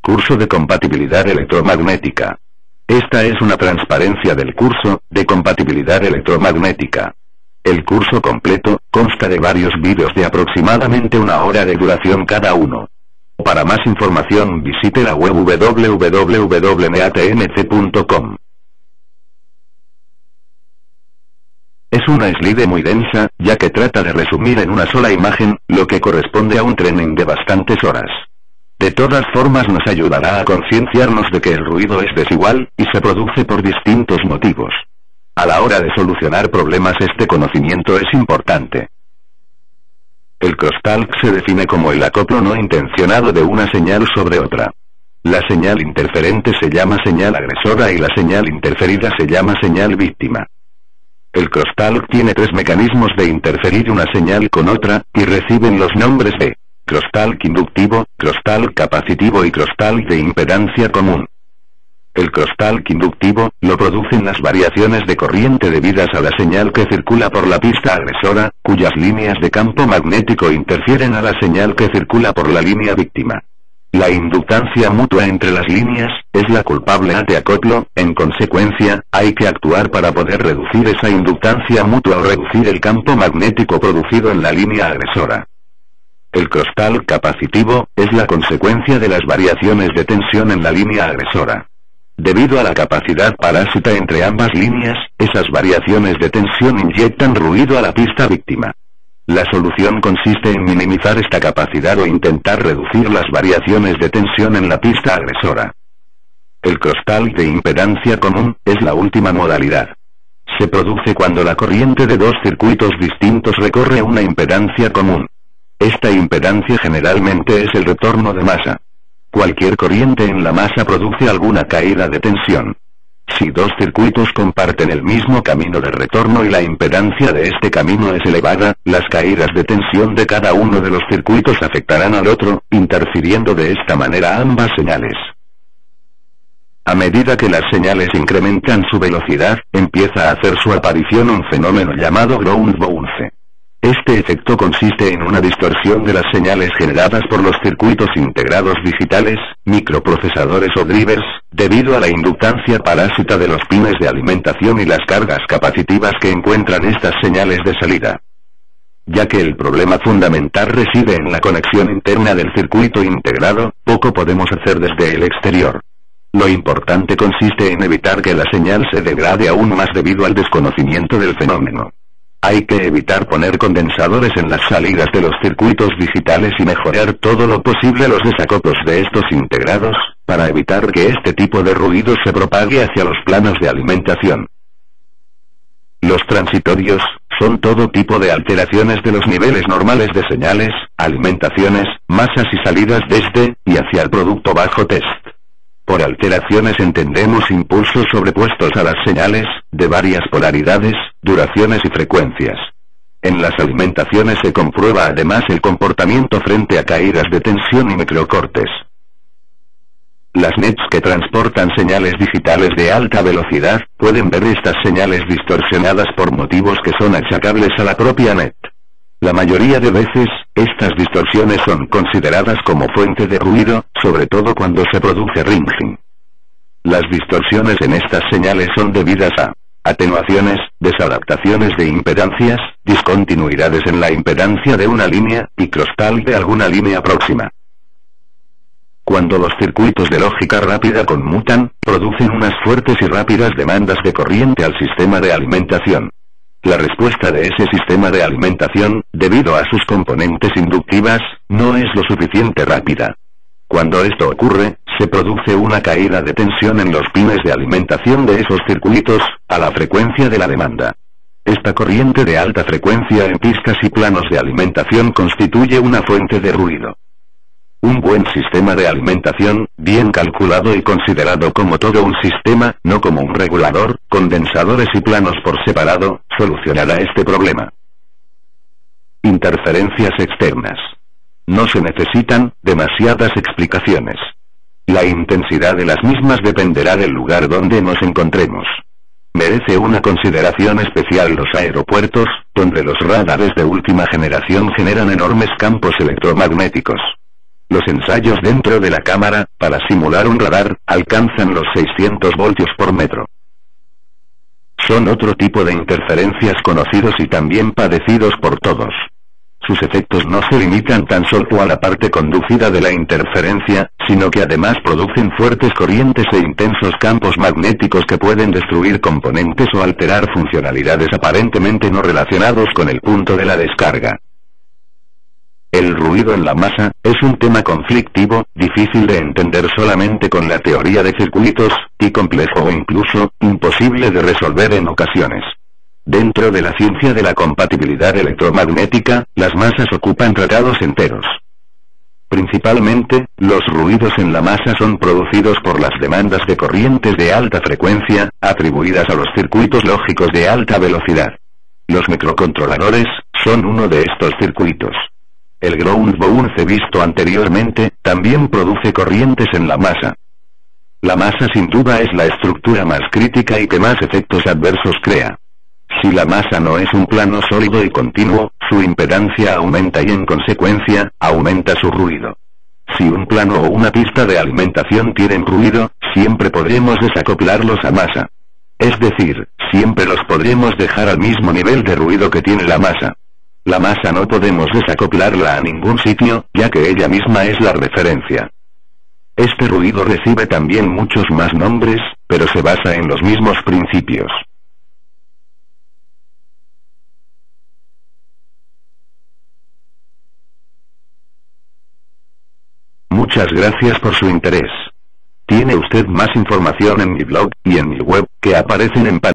Curso de compatibilidad electromagnética. Esta es una transparencia del curso de compatibilidad electromagnética. El curso completo consta de varios vídeos de aproximadamente 1 hora de duración cada uno. Para más información visite la web www.neatmc.com. Es una slide muy densa, ya que trata de resumir en una sola imagen, lo que corresponde a un training de bastantes horas. De todas formas nos ayudará a concienciarnos de que el ruido es desigual, y se produce por distintos motivos. A la hora de solucionar problemas este conocimiento es importante. El crosstalk se define como el acoplo no intencionado de una señal sobre otra. La señal interferente se llama señal agresora y la señal interferida se llama señal víctima. El crosstalk tiene 3 mecanismos de interferir una señal con otra, y reciben los nombres de crosstalk inductivo, crosstalk capacitivo y crosstalk de impedancia común. El crosstalk inductivo lo producen las variaciones de corriente debidas a la señal que circula por la pista agresora, cuyas líneas de campo magnético interfieren a la señal que circula por la línea víctima. La inductancia mutua entre las líneas es la culpable de acoplo. En consecuencia, hay que actuar para poder reducir esa inductancia mutua o reducir el campo magnético producido en la línea agresora. El crosstalk capacitivo es la consecuencia de las variaciones de tensión en la línea agresora. Debido a la capacidad parásita entre ambas líneas, esas variaciones de tensión inyectan ruido a la pista víctima. La solución consiste en minimizar esta capacidad o intentar reducir las variaciones de tensión en la pista agresora. El crosstalk de impedancia común es la última modalidad. Se produce cuando la corriente de 2 circuitos distintos recorre una impedancia común. Esta impedancia generalmente es el retorno de masa. Cualquier corriente en la masa produce alguna caída de tensión. Si 2 circuitos comparten el mismo camino de retorno y la impedancia de este camino es elevada, las caídas de tensión de cada uno de los circuitos afectarán al otro, interfiriendo de esta manera ambas señales. A medida que las señales incrementan su velocidad, empieza a hacer su aparición un fenómeno llamado ground bounce. Este efecto consiste en una distorsión de las señales generadas por los circuitos integrados digitales, microprocesadores o drivers, debido a la inductancia parásita de los pines de alimentación y las cargas capacitivas que encuentran estas señales de salida. Ya que el problema fundamental reside en la conexión interna del circuito integrado, poco podemos hacer desde el exterior. Lo importante consiste en evitar que la señal se degrade aún más debido al desconocimiento del fenómeno. Hay que evitar poner condensadores en las salidas de los circuitos digitales y mejorar todo lo posible los desacoplos de estos integrados, para evitar que este tipo de ruido se propague hacia los planos de alimentación. Los transitorios son todo tipo de alteraciones de los niveles normales de señales, alimentaciones, masas y salidas desde y hacia el producto bajo test. Por alteraciones entendemos impulsos sobrepuestos a las señales, de varias polaridades, duraciones y frecuencias. En las alimentaciones se comprueba además el comportamiento frente a caídas de tensión y microcortes. Las nets que transportan señales digitales de alta velocidad, pueden ver estas señales distorsionadas por motivos que son achacables a la propia net. La mayoría de veces, estas distorsiones son consideradas como fuente de ruido, sobre todo cuando se produce ringing. Las distorsiones en estas señales son debidas a atenuaciones, desadaptaciones de impedancias, discontinuidades en la impedancia de una línea, y crosstalk de alguna línea próxima. Cuando los circuitos de lógica rápida conmutan, producen unas fuertes y rápidas demandas de corriente al sistema de alimentación. La respuesta de ese sistema de alimentación, debido a sus componentes inductivas, no es lo suficiente rápida. Cuando esto ocurre, se produce una caída de tensión en los pines de alimentación de esos circuitos, a la frecuencia de la demanda. Esta corriente de alta frecuencia en pistas y planos de alimentación constituye una fuente de ruido. Un buen sistema de alimentación, bien calculado y considerado como todo un sistema, no como un regulador, condensadores y planos por separado, solucionará este problema. Interferencias externas. No se necesitan demasiadas explicaciones. La intensidad de las mismas dependerá del lugar donde nos encontremos. Merece una consideración especial los aeropuertos, donde los radares de última generación generan enormes campos electromagnéticos. Los ensayos dentro de la cámara, para simular un radar, alcanzan los 600 voltios por metro. Son otro tipo de interferencias conocidos y también padecidos por todos. Sus efectos no se limitan tan solo a la parte conducida de la interferencia, sino que además producen fuertes corrientes e intensos campos magnéticos que pueden destruir componentes o alterar funcionalidades aparentemente no relacionados con el punto de la descarga. El ruido en la masa es un tema conflictivo, difícil de entender solamente con la teoría de circuitos, y complejo o incluso imposible de resolver en ocasiones. Dentro de la ciencia de la compatibilidad electromagnética, las masas ocupan tratados enteros. Principalmente, los ruidos en la masa son producidos por las demandas de corrientes de alta frecuencia, atribuidas a los circuitos lógicos de alta velocidad. Los microcontroladores son uno de estos circuitos. El ground bounce visto anteriormente, también produce corrientes en la masa. La masa sin duda es la estructura más crítica y que más efectos adversos crea. Si la masa no es un plano sólido y continuo, su impedancia aumenta y en consecuencia, aumenta su ruido. Si un plano o una pista de alimentación tienen ruido, siempre podremos desacoplarlos a masa. Es decir, siempre los podremos dejar al mismo nivel de ruido que tiene la masa. La masa no podemos desacoplarla a ningún sitio, ya que ella misma es la referencia. Este ruido recibe también muchos más nombres, pero se basa en los mismos principios. Muchas gracias por su interés. Tiene usted más información en mi blog y en mi web, que aparecen en pantalla.